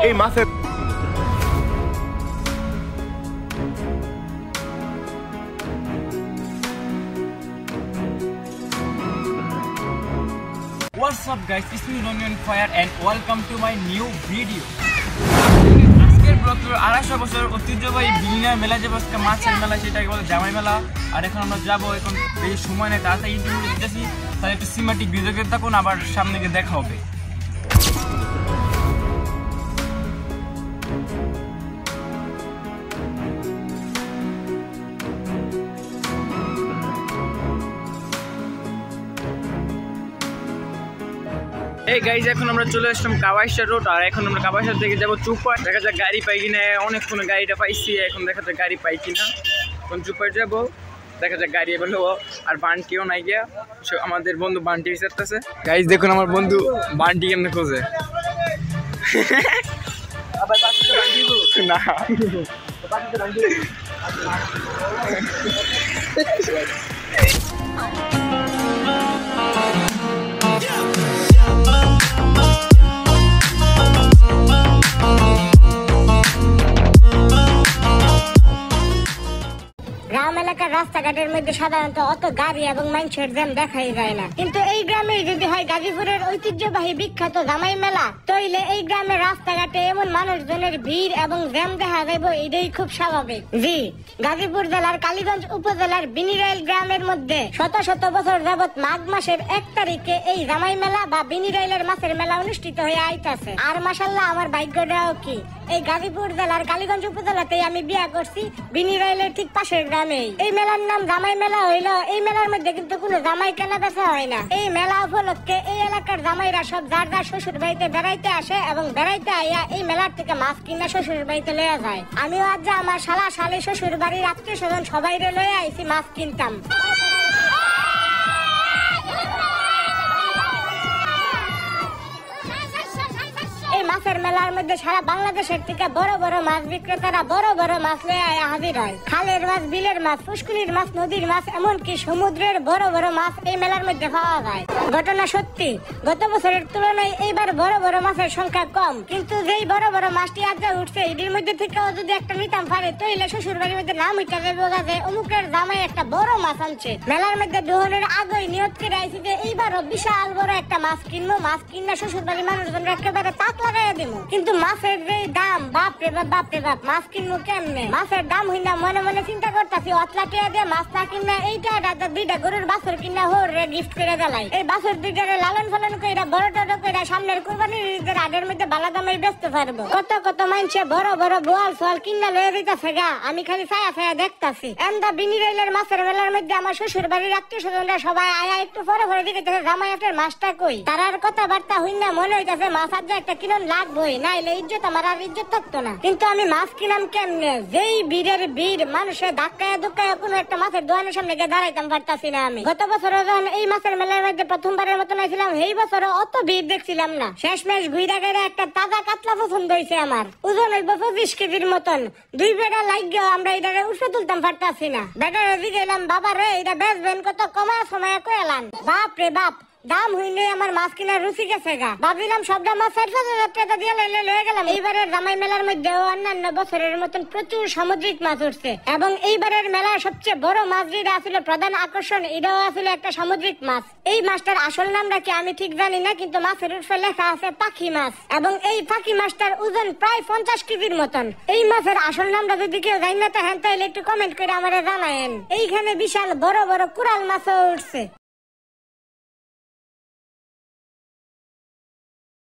এই মাছের What's up guys, it's me Roman Fire and welcome to my new video. আজকের ব্লগে 250 বছর ঐতিহ্যবাহী বিলিনার মেলা যে বসে মাছের মেলা সেটাকে বলে জামাই মেলা। আর এখন আমরা যাবো, এখন বেশি সময় নেই, তাড়াতাড়ি ইন্টারভিউ দিতেছি, তাহলে একটু সিনেমাটিক ভিডিও দেখতে থাকুন, আবার সামনে গিয়ে দেখা হবে। এই গাইজ এখন আমরা চলে আসলাম কাবাইশা রোড, আর এখন আমরা কাবাইশা থেকে যাবো চুপার। দেখা যাক গাড়ি পাই কিনা, অনেকক্ষণ গাড়িটা পাইছি, এখন দেখা যাক গাড়ি পাই কিনা। এখন চুপার যাবো, দেখা যাক গাড়ি এবার নেবো। আর বান্টিও নাই গিয়া, আমাদের বন্ধু বান্টি বিচারতেছে। গাইজ দেখুন আমার বন্ধু বান্টি কেমনে খোঁজে না গ্রাম এলাকার রাস্তাঘাটের মধ্যে সাধারণত অত গাড়ি এবং মানুষের জ্যাম দেখাই যায় না, কিন্তু এই গ্রামে যদি হয় গাজীপুরের ঐতিহ্যবাহী বিখ্যাত জামাই মেলা, তাইলে এই গ্রামের রাস্তাঘাটে এমন মানুষজনের ভিড় এবং জ্যাম দেখা যাইব, এটাই খুব স্বাভাবিক। জি, গাজীপুর জেলার কালীগঞ্জ উপজেলার বিনিরাইল গ্রামের মধ্যে শত শত বছর যাবৎ মাঘ মাসের 1 তারিখে এই জামাই মেলা বা বিনিরাইলের মাছের মেলা অনুষ্ঠিত হয়ে আইতাছে। আর মাশাআল্লাহ আমার ভাগ্যটাও কি, এই গাজীপুর জেলার কালীগঞ্জ উপজেলাতে আমি বিয়া করছি, বিনিরাইলের ঠিক পাশের গ্রামে। এই মেলার নাম জামাই মেলা হইল, এই মেলার মধ্যে কিন্তু কোনো জামাই কেনা বেচা হয় না। এই মেলা উপলক্ষে এই এলাকার জামাইরা সব যার যার শ্বশুর বাড়িতে বেড়াইতে আসে এবং বেড়াইতে আইয়া এই মেলার থেকে মাছ কিনা শ্বশুর বাড়িতে লইয়া যায়। আমিও আজ আমার শালা শালি শ্বশুর বাড়ির আত্মীয় স্বজন সবাই লইয়া আইছি মাছ কিনতাম। মাছের মেলার মধ্যে সারা বাংলাদেশের থেকে বড় বড় মাছ বিক্রেতারা বড় বড় মাছ লয়ে হাজির হয়। খালের মাছ, বিলের মাছ, পুষ্কুনির মাছ, নদীর মাছ, এমনকি সমুদ্রের বড় বড় মাছ এই মেলার মধ্যে পাওয়া যায়। ঘটনা সত্যি, গত বছরের তুলনায় এইবার বড় বড় মাছের সংখ্যা কম, কিন্তু যেই বড় বড় মাছটি আজ উঠছে এটির মধ্যে থেকেও যদি একটা নিতাম পারে, তাইলে শ্বশুর বাড়ির মধ্যে নাম উঠে যাবে অমুকের জামাই একটা বড় মাছ আনছে। মেলার মধ্যে দোহনের আগেই নিয়ত করে আইছি যে এইবারও বিশাল বড় একটা মাছ কিনবো, মাছ কিনা শ্বশুর বাড়ির মানুষজন একেবারে তাক লাগাইয়া দিব। কিন্তু মাছের যে দাম, বাপরে বাপ বাপরে বাপ, মাছ কিনবো কেমনে? মাছের দাম হইনা মনে মনে চিন্তা করতেছি, অতলা টিয়া দিয়ে মাছ না কিনা এইটা 2টা গরুর বাছুর কিনা হোরে গিফট করে দেলাই। এই বাছুর 2টারে লালন পালন কইরা বড় টড় কইরা সামনের কুরবানির ঈদের আগের মধ্যে বালা দামে বেচতে পারবো। কত কত মানুষে বড় বড় বোয়াল সোয়াল কিনা লয়ে দিতেছে গা, আমি খালি ছায়া ছায়া দেখতাছি। এমদা বিনিরাইলের মাছের মেলার মধ্যে আমার শ্বশুর বাড়ির আত্মীয় স্বজনরা সবাই আয়া একটু পরে পরে দিকে জামাইয়াটের মাছটা কই। তারার কথাবার্তা হইনা মনে হইতাছে মাছ আজ একটা কিনন লাগবই, নাইলে ইজ্জত আমার আর ইজ্জত থাকতো না। কিন্তু আমি মাছ কিনাম কেমনে? যেই ভিড়ের ভিড়, মানুষের ধাক্কায় ধুক্কায় কোনো একটা মাছের দোকানের সামনে গিয়ে দাঁড়াইতাম পারতাছি না আমি। গত বছর যখন এই মাছের মেলার মধ্যে প্রথমবারের মতন আইছিলাম, এই বছরও অত ভিড় দেখছিলাম না। শেষমেশ ঘুইরা গেলে একটা তাজা কাতলা পছন্দ হয়েছে আমার, ওজন হইব 25 কেজির মতন। 2 বেড়া লাগিয়েও আমরা এটাকে উঠে তুলতাম পারতাছি না। বেটারে দিলাম, বাবা রে এটা বেচবেন কত? কমা সময় কয়ালান। বাপ রে বাপ, দাম হইলে আমার মাছ কিনার রুচি গেছে গা। ভাবিলাম সবটা মাছ 60,000 টাকা দিয়ে লয়ে গেলাম। এইবারের জামাই মেলার মধ্যে অন্যান্য বছরের মতন প্রচুর সামুদ্রিক মাছ উঠছে, এবং এইবারের মেলার সবচেয়ে বড় মাছ যেটা আসলে প্রধান আকর্ষণ, এটাও আসলে একটা সামুদ্রিক মাছ। এই মাছটার আসল নামটা কি আমি ঠিক জানি না, কিন্তু মাছের উপরে লেখা আছে পাখি মাছ, এবং এই পাখি মাছটার ওজন প্রায় 50 কেজির মতন। এই মাছের আসল নামটা যদি কেউ জানি না, তাহলে একটু কমেন্ট করে আমারে জানায়েন। এইখানে বিশাল বড় বড় কুরাল মাছও উঠছে।